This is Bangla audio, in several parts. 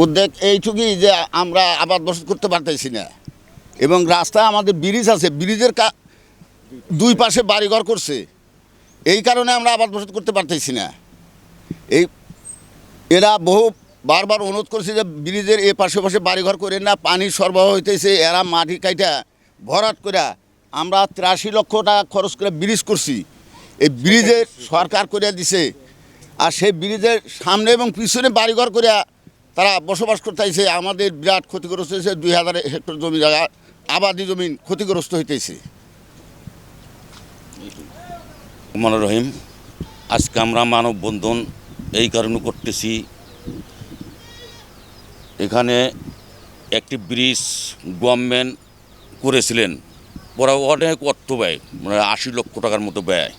উদ্বেগ এইটুকুই যে আমরা আবাদ বসত করতে পারতেছি না, এবং রাস্তা আমাদের ব্রিজ আছে, ব্রিজের দুই পাশে বাড়িঘর করছে, এই কারণে আমরা আবাদ বসত করতে পারতেছি না। এই এরা বারবার অনুরোধ করছে যে ব্রিজের এ পাশে পাশে বাড়িঘর করে না, পানি সরবরাহ হইতেছে, এরা মাটি কাইটা ভরাট করে আমরা 83 লক্ষ টাকা খরচ করে ব্রিজ করছি। এই ব্রিজের সরকার করে দিছে, আর সেই ব্রিজের সামনে এবং পিছনে বাড়িঘর করে তারা বসবাস করতে চাইছে। আমাদের বিরাট ক্ষতিগ্রস্ত হয়েছে, 2000 হেক্টর জমি জায়গা আবাদি জমিন ক্ষতিগ্রস্ত হইতেছে। রহমানুর রহিম, আজকে আমরা মানববন্ধন এই কারণে করতেছি, এখানে একটি ব্রিজ গভর্নমেন্ট করেছিলেন, ওরা অনেক অর্থ ব্যয়, মানে 80 লক্ষ টাকার মতো ব্যয়।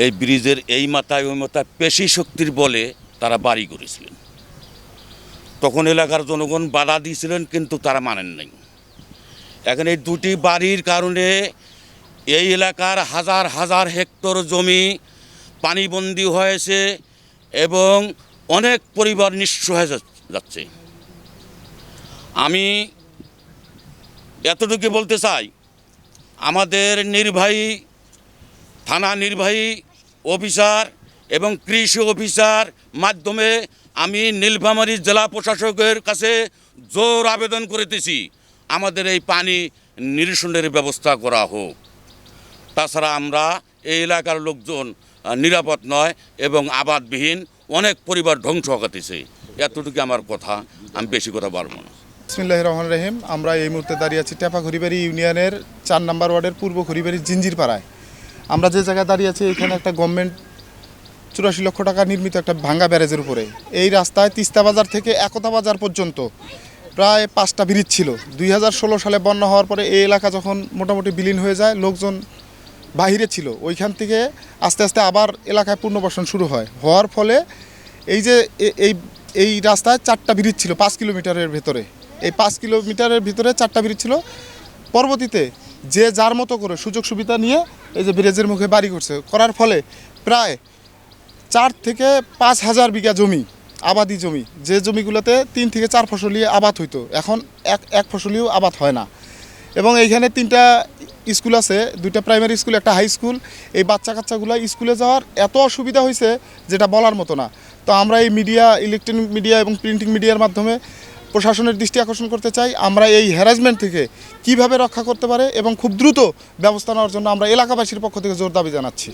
এই ব্রিজের এই মাথায় ওই মাথায় পেশি শক্তির বলে তারা বাড়ি করেছিলেন। তখন এলাকার জনগণ বাধা দিয়েছিলেন, কিন্তু তারা মানেন নাই। এখন এই দুটি বাড়ির কারণে এই এলাকার হাজার হাজার হেক্টর জমি পানিবন্দী হয়েছে এবং অনেক পরিবার নিঃস্ব হয়ে যাচ্ছে। আমি এতটুকু বলতে চাই, আমাদের নির্বাহী থানা নির্বাহী অফিসার এবং কৃষি অফিসার মাধ্যমে আমি নীলফামারী জেলা প্রশাসকের কাছে জোর আবেদন করিতেছি, আমাদের এই পানি নিরসনের ব্যবস্থা করা হোক। তাছাড়া আমরা এই এলাকার লোকজন নিরাপদ নয় এবং আবাদবিহীন অনেক পরিবার ধ্বংস হতেছে। এতটুকু আমার কথা, আমি বেশি কথা পারবো না। বিসমিল্লাহির রহমানির রহিম। আমরা এই মুহূর্তে দাঁড়িয়ে আছি টেপা খড়িবাড়ি ইউনিয়নের 4 নম্বর ওয়ার্ডের পূর্ব খড়িবাড়ি জিঞ্জির পাড়ায়। আমরা যে জায়গায় দাঁড়িয়ে আছি, এখানে একটা গভর্নমেন্ট 84 লক্ষ টাকা নির্মিত একটা ভাঙ্গা ব্যারেজের উপরে এই রাস্তায় তিস্তা বাজার থেকে একতা বাজার পর্যন্ত প্রায় 5টা ব্রিজ ছিল। 2016 সালে বন্যা হওয়ার পরে এই এলাকা যখন মোটামুটি বিলীন হয়ে যায়, লোকজন বাহিরে ছিল, ওইখান থেকে আস্তে আস্তে আবার এলাকায় পুনর্বাসন শুরু হওয়ার ফলে এই যে এই রাস্তায় 4টা ব্রিজ ছিল 5 কিলোমিটারের ভেতরে। এই 5 কিলোমিটারের ভিতরে 4টা ব্রিজ ছিল। পরবর্তীতে যে যার মতো করে সুযোগ সুবিধা নিয়ে এই যে ব্রিজের মুখে বাড়ি করছে, করার ফলে প্রায় 4 থেকে 5 হাজার বিঘা জমি, আবাদি জমি, যে জমিগুলোতে 3 থেকে 4 ফসলি আবাদ হইতো, এখন এক ফসলিও আবাদ হয় না। এবং এইখানে 3টা স্কুল আছে, 2টা প্রাইমারি স্কুল, একটা হাই স্কুল। এই বাচ্চা কাচ্চাগুলো স্কুলে যাওয়ার এত অসুবিধা হয়েছে যেটা বলার মতো না। তো আমরা এই মিডিয়া, ইলেকট্রনিক মিডিয়া এবং প্রিন্টিং মিডিয়ার মাধ্যমে প্রশাসনের দৃষ্টি আকর্ষণ করতে চাই, আমরা এই হ্যারাসমেন্ট থেকে কিভাবে রক্ষা করতে পারে এবং খুব দ্রুত ব্যবস্থা নেওয়ার জন্য আমরা এলাকাবাসীর পক্ষ থেকে জোর দাবি জানাচ্ছি।